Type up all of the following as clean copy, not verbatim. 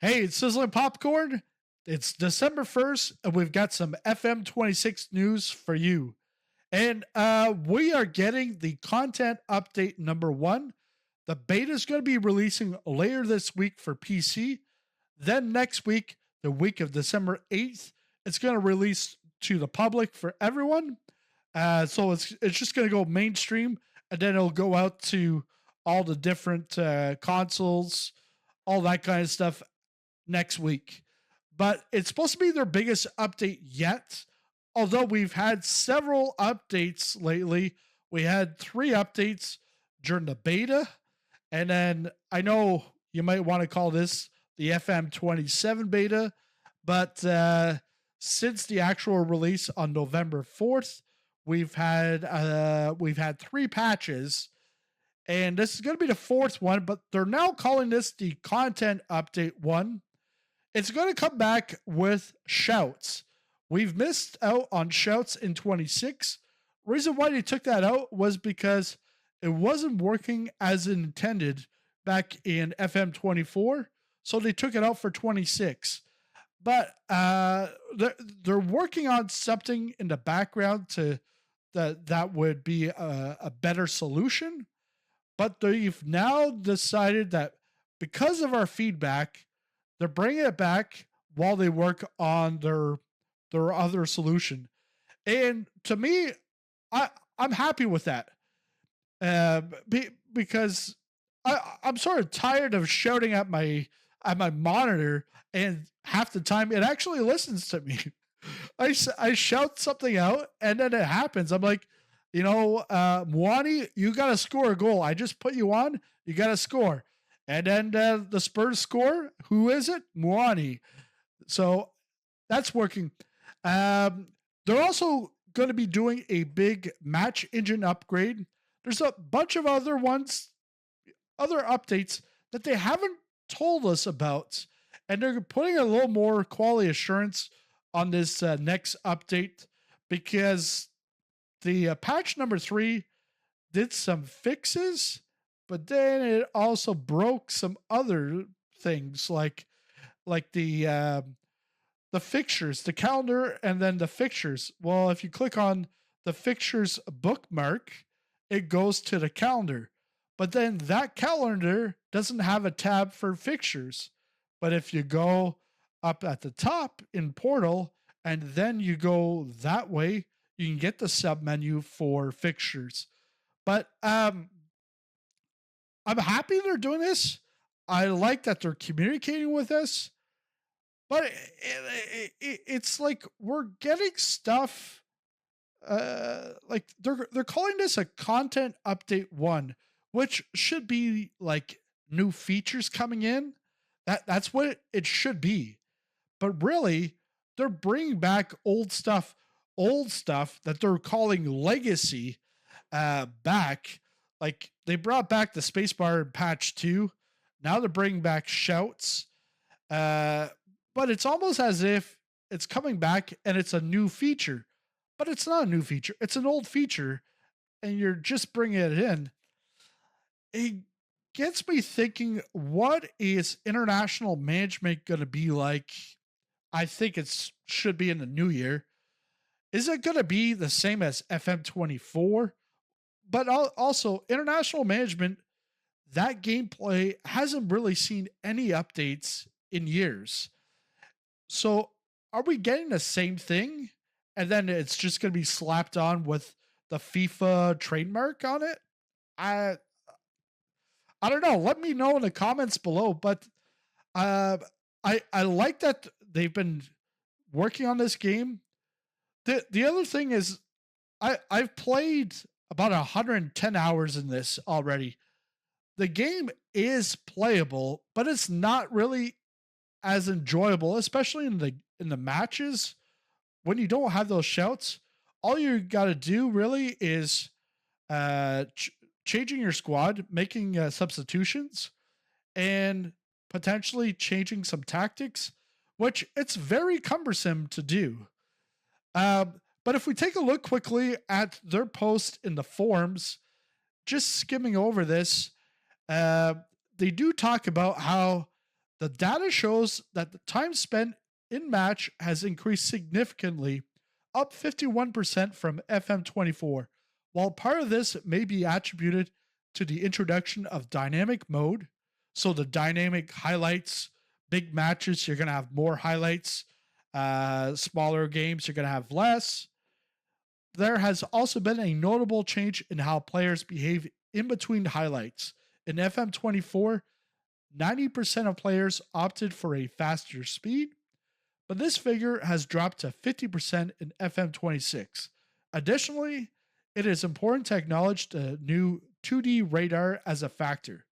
Hey, it's Sizzling Popcorn. It's December 1st, and we've got some FM26 news for you. And we are getting the content update number one. The beta is going to be releasing later this week for PC. Then next week, the week of December 8th, it's going to release to the public for everyone. So it's just going to go mainstream, and then it'll go out to all the different consoles, all that kind of stuff next week. But it's supposed to be their biggest update yet. Although we've had several updates lately, we had 3 updates during the beta. And then I know you might want to call this the FM27 beta, but since the actual release on November 4th, we've had 3 patches, and this is going to be the 4th one, but they're now calling this the content update 1. It's going to come back with shouts. We've missed out on shouts in 26. Reason why they took that out was because it wasn't working as intended back in FM24. So they took it out for 26. But they're working on something in the background that would be a better solution. But they've now decided that because of our feedback, they're bringing it back while they work on their other solution. And to me, I'm happy with that. Because I'm sort of tired of shouting at my monitor, and half the time it actually listens to me. I shout something out, and then it happens. I'm like, Mwani, you got to score a goal. I just put you on. You got to score. And then the Spurs score. Who is it? Mwani. So that's working. They're also going to be doing a big match engine upgrade. There's a bunch of other updates that they haven't told us about. And they're putting a little more quality assurance on this next update, because the patch number 3 did some fixes, but then it also broke some other things like the fixtures, the calendar, and then the fixtures. Well, if you click on the fixtures bookmark, it goes to the calendar. But then that calendar doesn't have a tab for fixtures. But if you go up at the top in Portal and then you go that way, you can get the sub menu for fixtures. But I'm happy they're doing this. I like that they're communicating with us. But it's like we're getting stuff. Like they're calling this a content update 1, which should be like new features coming in. That's what it should be. But really, they're bringing back old stuff that they're calling legacy back. Like they brought back the spacebar in patch 2. Now they're bringing back shouts. But it's almost as if it's coming back and it's a new feature. But it's not a new feature. It's an old feature, and you're just bringing it in. It gets me thinking, what is international management going to be like? I think it should be in the new year. Is it going to be the same as FM24? But also, international management, that gameplay hasn't really seen any updates in years. So are we getting the same thing? And then it's just going to be slapped on with the FIFA trademark on it? I don't know. Let me know in the comments below. But I like that they've been working on this game. The other thing is I've played about 110 hours in this already. The game is playable, but it's not really as enjoyable, especially in the matches when you don't have those shouts. All you got to do really is changing your squad, making substitutions, and potentially changing some tactics, which it's very cumbersome to do. But if we take a look quickly at their post in the forums, just skimming over this, they do talk about how The data shows that the time spent in match has increased significantly, up 51% from FM24. While part of this may be attributed to the introduction of dynamic mode, so the dynamic highlights, big matches, you're going to have more highlights, smaller games, you're going to have less. There has also been a notable change in how players behave in between highlights. In FM24, 90% of players opted for a faster speed, but this figure has dropped to 50% in FM26. Additionally, it is important to acknowledge the new 2D radar as a factor.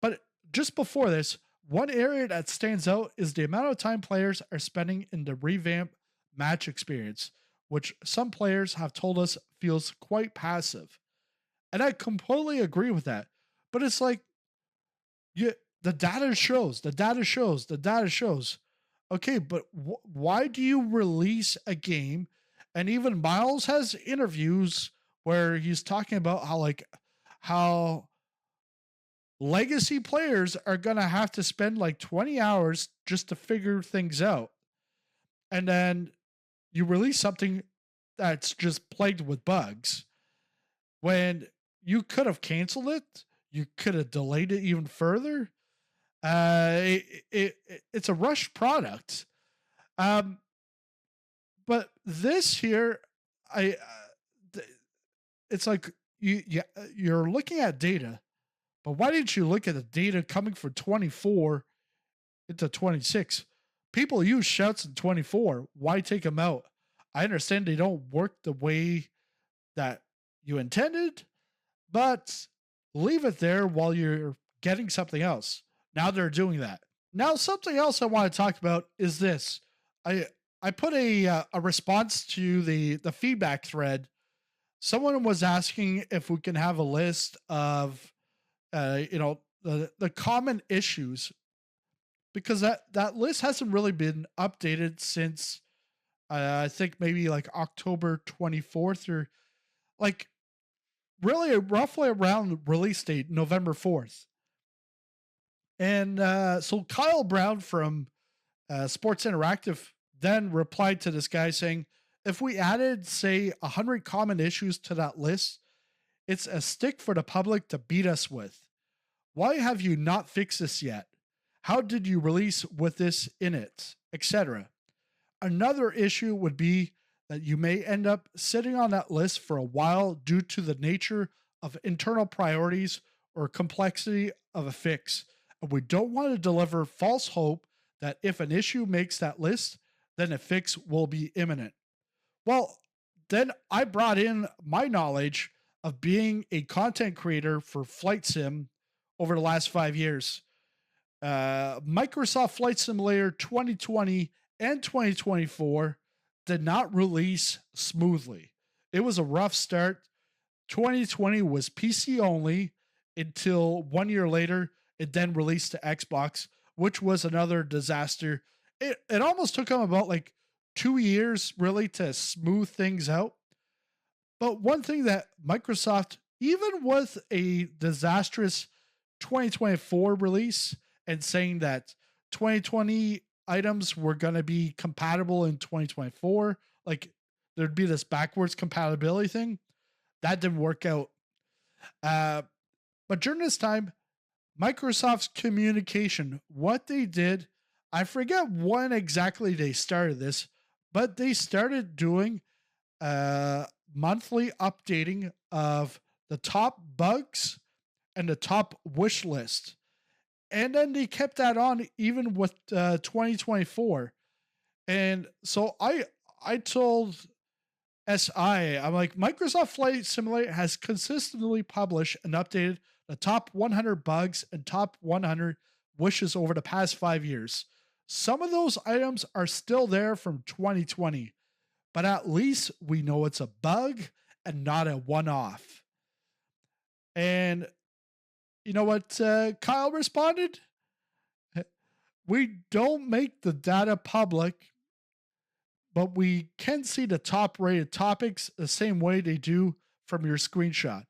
But just before this, one area that stands out is the amount of time players are spending in the revamped match experience, which some players have told us feels quite passive. And I completely agree with that. But it's like, the data shows. Okay, but why do you release a game? And even Miles has interviews where he's talking about how legacy players are going to have to spend like 20 hours just to figure things out. And then you release something that's just plagued with bugs when you could have canceled it. You could have delayed it even further. It's a rushed product. But this here, it's like you're looking at data, but why didn't you look at the data coming from 24 into 26? People use shouts in 24. Why take them out? I understand they don't work the way that you intended, but leave it there while you're getting something else. Now they're doing that. Now, something else I want to talk about is this. I put a response to the feedback thread. Someone was asking if we can have a list of, the common issues, because that list hasn't really been updated since I think maybe like October 24th or like really roughly around release date, November 4th. And so Kyle Brown from Sports Interactive then replied to this guy saying, if we added, say, 100 common issues to that list, it's a stick for the public to beat us with. Why have you not fixed this yet? How did you release with this in it? Etc. Another issue would be that you may end up sitting on that list for a while due to the nature of internal priorities or complexity of a fix. And we don't want to deliver false hope that if an issue makes that list, then a fix will be imminent. Well, then I brought in my knowledge of being a content creator for Flight Sim over the last 5 years. Microsoft Flight Simulator 2020 and 2024 did not release smoothly. It was a rough start. 2020 was PC only until 1 year later, it then released to Xbox, which was another disaster. It almost took them about like 2 years really to smooth things out. But one thing that Microsoft, even with a disastrous 2024 release and saying that 2020 items were going to be compatible in 2024, like there'd be this backwards compatibility thing, that didn't work out. But during this time, Microsoft's communication, what they did, I forget when exactly they started this, but they started doing monthly updating of the top bugs and the top wish list. And then they kept that on even with 2024. And so I told SI, I'm like, Microsoft Flight Simulator has consistently published and updated the top 100 bugs and top 100 wishes over the past 5 years. Some of those items are still there from 2020, but at least we know it's a bug and not a one-off. And you know what Kyle responded? We don't make the data public, but we can see the top rated topics the same way they do from your screenshot.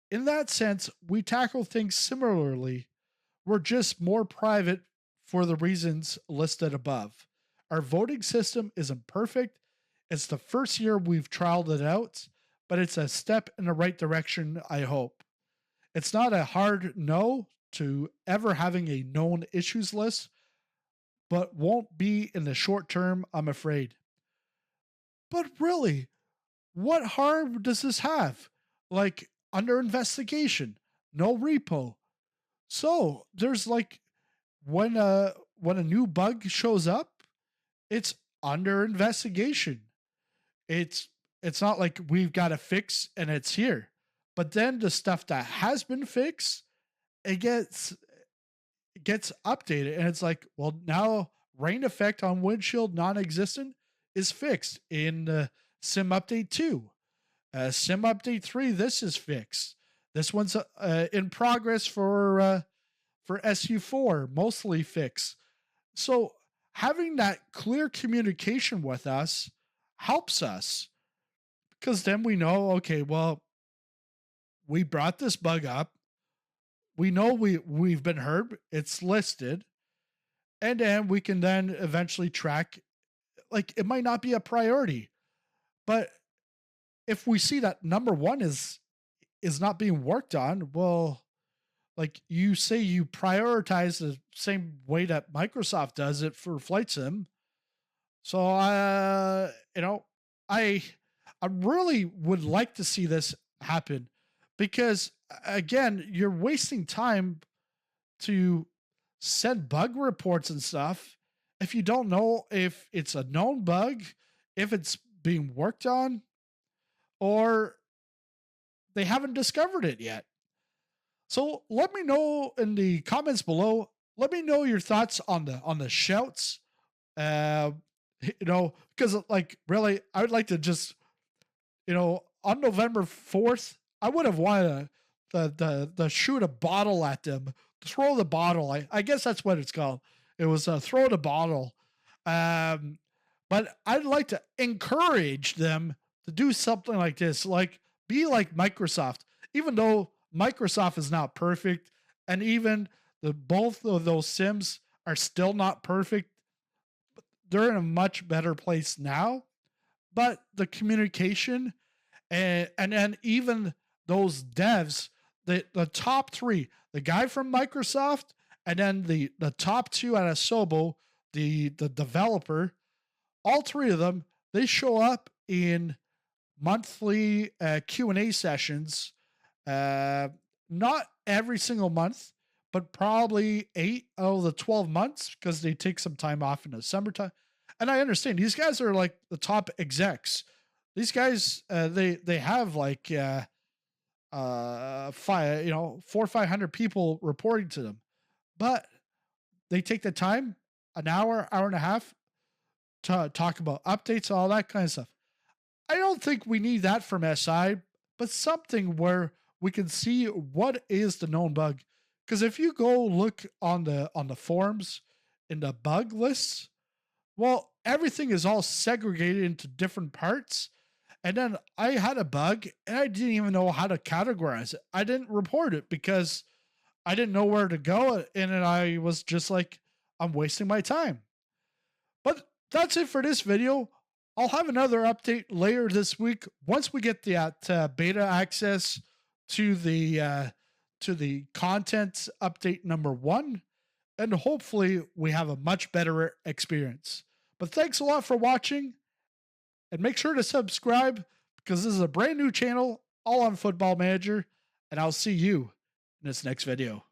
In that sense, we tackle things similarly. We're just more private for the reasons listed above. Our voting system isn't perfect. It's the first year we've trialed it out, but it's a step in the right direction, I hope. It's not a hard no to ever having a known issues list, but won't be in the short term, I'm afraid. But really, what harm does this have? Like, under investigation, no repo. So there's like when a new bug shows up, it's under investigation. It's it's not like we've got a fix and it's here. But then the stuff that has been fixed, it gets updated, and it's like, well, now rain effect on windshield non-existent is fixed in sim update 2. Sim update 3, this is fixed. This one's in progress for SU4, mostly fixed. So having that clear communication with us helps us, because then we know, okay, well, we brought this bug up. We know we've been heard. It's listed. And then we can then eventually track. Like, it might not be a priority, but if we see that number one is not being worked on, well, like you say, you prioritize the same way that Microsoft does it for Flight Sim. So I really would like to see this happen, because again, you're wasting time to send bug reports and stuff if you don't know if it's a known bug, if it's being worked on, or they haven't discovered it yet. So let me know in the comments below. Let me know your thoughts on the shouts. Because like really, I would like to just, on November 4th, I would have wanted to shoot a bottle at them, throw the bottle. I guess that's what it's called. It was throw the bottle. But I'd like to encourage them to do something like this, like be like Microsoft, even though Microsoft is not perfect, and even both of those sims are still not perfect. They're in a much better place now, but the communication and then even those devs, the top three, the guy from Microsoft, and then the top two at Asobo, the developer, all three of them, they show up in monthly Q&A sessions. Not every single month, but probably 8 out of the 12 months, because they take some time off in the summertime. And I understand these guys are like the top execs. These guys, they have like 400 or 500 people reporting to them, but they take the time, an hour and a half, to talk about updates, all that kind of stuff. I don't think we need that from SI, but something where we can see what is the known bug. Because if you go look on the forums in the bug lists, well, everything is all segregated into different parts. And then I had a bug and I didn't even know how to categorize it. I didn't report it because I didn't know where to go. And then I was just like, I'm wasting my time. But that's it for this video. I'll have another update later this week once we get the beta access to the content update number 1, and hopefully we have a much better experience. But thanks a lot for watching, and make sure to subscribe, because this is a brand new channel all on Football Manager, and I'll see you in this next video.